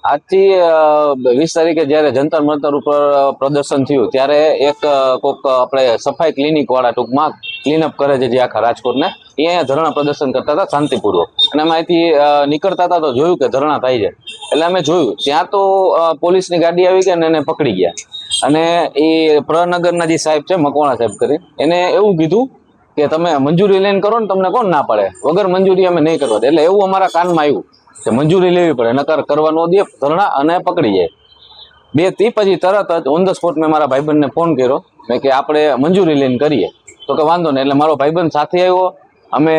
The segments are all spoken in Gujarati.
આજથી 20 તારીખે જ્યારે જંતર મંતર ઉપર પ્રદર્શન થયું ત્યારે એક કોક આપણે સફાઈ ક્લિનિક વાળા ટૂંકમાં ક્લીનઅપ કરે છે જે આખા રાજકોટને, એ અહીંયા ધરણા પ્રદર્શન કરતા હતા શાંતિપૂર્વક, અને અમે અહીંથી નીકળતા હતા તો જોયું કે ધરણા થાય છે, એટલે અમે જોયું ત્યાં તો પોલીસની ગાડી આવી ગઈ અને એને પકડી ગયા. અને એ પ્રનગરના જે સાહેબ છે મકવાણા સાહેબ કરી, એને એવું કીધું કે તમે મંજૂરી લઈને કરો ને, તમને કોણ ના પડે, વગર મંજૂરી અમે નહીં કરવા દે. એટલે એવું અમારા કાનમાં આવ્યું કે મંજૂરી લેવી પડે, નકર કરવા ન દે ધરણા, અને પકડી જાય. પછી તરત જ ઓન ધ સ્પોટ મેં મારા ભાઈબંધને ફોન કર્યો, મેં કે આપણે મંજૂરી લઈને કરીએ, તો કે વાંધો નહીં. એટલે મારો ભાઈબંધ સાથે આવ્યો, અમે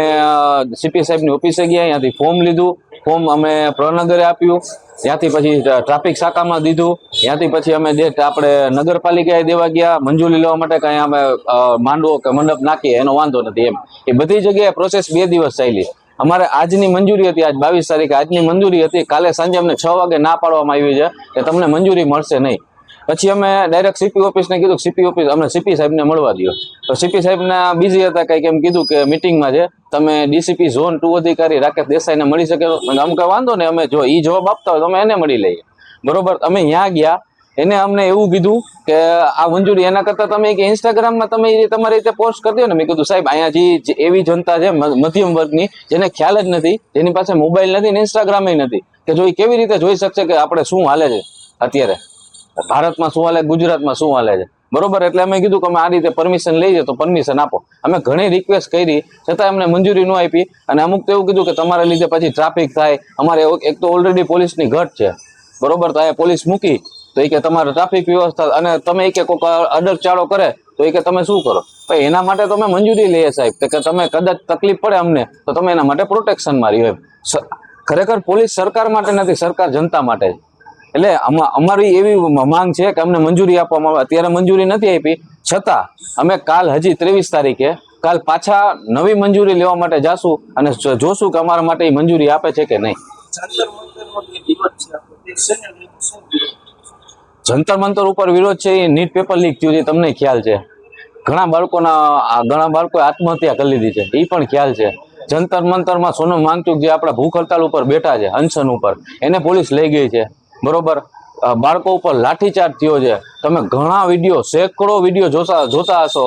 સીપી સાહેબની ઓફિસે ગયા, ત્યાંથી ફોર્મ લીધું, ફોર્મ અમે પ્રનગરે આપ્યું, ત્યાંથી પછી ટ્રાફિક શાખામાં દીધું, ત્યાંથી પછી અમે આપણે નગરપાલિકાએ દેવા ગયા મંજૂરી લેવા માટે, કાંઈ અમે માંડવો કે મંડપ નાખીએ એનો વાંધો નથી એમ. એ બધી જગ્યાએ પ્રોસેસ 2 દિવસ ચાલી. અમારે આજની મંજૂરી હતી, આજ 22 તારીખે આજની મંજૂરી હતી, કાલે સાંજે અમને 6 વાગે ના પાડવામાં આવી છે કે તમને મંજૂરી મળશે નહીં. પછી અમે ડાયરેક્ટ સીપી ઓફિસને કીધું, સીપી ઓફિસ અમને સીપી સાહેબને મળવા દો. તો સીપી સાહેબના બિઝી હતા, કંઈક એમ કીધું કે મિટિંગમાં છે, તમે ડીસીપી ઝોન 2 અધિકારી રાકેશ દેસાઈને મળી શકે? અમને કંઈ વાંધો નહીં, અમે જો એ જવાબ આપતા હોય તો અમે એને મળી લઈએ. બરોબર, અમે ત્યાં ગયા, એને અમને એવું કીધું કે આ મંજૂરી એના કરતાં તમે કે ઇન્સ્ટાગ્રામમાં તમે તમારી રીતે પોસ્ટ કરી દો ને. મેં કીધું સાહેબ, અહીંયા જે એવી જનતા છે મધ્યમ વર્ગની, જેને ખ્યાલ જ નથી, જેની પાસે મોબાઈલ નથી ને ઇન્સ્ટાગ્રામ નથી, કે જો એ કેવી રીતે જોઈ શકશે કે આપણે શું હાલે છે અત્યારે ભારતમાં, શું હાલે ગુજરાતમાં, શું હાલે છે. બરોબર, એટલે અમે કીધું કે અમે આ રીતે પરમિશન લઈ જાય તો પરમિશન આપો. અમે ઘણી રિક્વેસ્ટ કરી છતાં અમને મંજૂરી ન આપી, અને અમુક તો એવું કીધું કે તમારા લીધે પછી ટ્રાફિક થાય. અમારે એક તો ઓલરેડી પોલીસની ઘટ છે, બરોબર, તો અહીંયા પોલીસ મૂકી તો એ કે તમારે ટ્રાફિક વ્યવસ્થા, અને તમે એ કે કોઈક અડકચાળો કરે તો એ કે તમે શું કરો? ભાઈ એના માટે તમે મંજૂરી લઈએ સાહેબ, કે તમે કદાચ તકલીફ પડે અમને તો તમે એના માટે પ્રોટેક્શન મારી હોય. ખરેખર પોલીસ સરકાર માટે નથી, સરકાર જનતા માટે. એટલે અમારી એવી માંગ છે કે અમને મંજૂરી આપવામાં આવે. અત્યારે મંજૂરી નથી આપી, છતાં અમે કાલ હજી 23 તારીખે કાલ પાછા નવી મંજૂરી લેવા માટે જાશું અને જોશું કે અમારા માટે એ મંજૂરી આપે છે કે નહીં. જંતર મંતર ઉપર વિરોધ છે, એ નીટ પેપર લીક થયું છે, તમને ખ્યાલ છે. ઘણા બાળકોએ આત્મહત્યા કરી લીધી છે, એ પણ ખ્યાલ છે. જંતર મંતરમાં સોનમ વાંગચુક જે આપણા ભૂખ હડતાલ ઉપર બેઠા છે, અનશન ઉપર, એને પોલીસ લઈ ગઈ છે. બરોબર, બાળકો ઉપર લાઠીચાર્જ થયો છે. તમે ઘણા વિડીયો, સેંકડો વિડીયો જોતા હશો,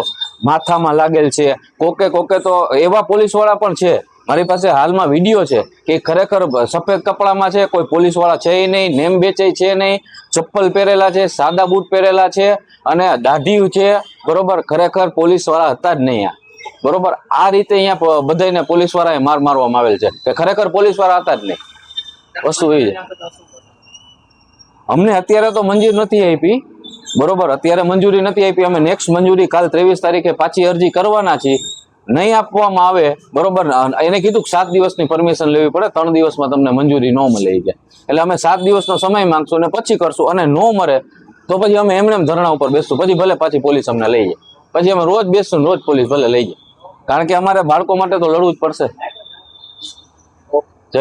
માથામાં લાગેલ છે. કોકે તો એવા પોલીસ વાળા પણ છે, મારી પાસે હાલમાં વિડીયો છે કે ખરેખર સફેદ કપડામાં છે, કોઈ પોલીસ વાળા છે નહીં, નેમ બેચે છે નહીં, ચપ્પલ પહેરેલા છે, સાદા બૂટ પહેરેલા છે, અને દાઢી છે. બરોબર, ખરેખર પોલીસ વાળા હતા જ નહીં. બરોબર, આ રીતે અહીંયા બધાને પોલીસ વાળાએ મારવામાં આવેલ છે કે ખરેખર પોલીસ વાળા હતા જ નહીં. વસ્તુ એ છે. અમને અત્યારે તો મંજૂરી નથી આપી. બરોબર, અત્યારે મંજૂરી નથી આપી. અમે નેક્સ્ટ મંજૂરી કાલ 23 તારીખે પાછી અરજી કરવાના છીએ. નહીં આપવામાં આવે, બરોબર, એને કીધું કે 7 દિવસની પરમિશન લેવી પડે, 3 દિવસમાં તમને મંજૂરી ન મળે ગયા. એટલે અમે 7 દિવસનો સમય માંગશું અને પછી કરશું, અને ન મળે તો પછી અમે એમને ધરણા ઉપર બેસશું. પછી ભલે પાછી પોલીસ અમને લઈ જાય, પછી અમે રોજ બેસશું, રોજ પોલીસ ભલે લઈ જાય, કારણ કે અમારે બાળકો માટે તો લડવું જ પડશે.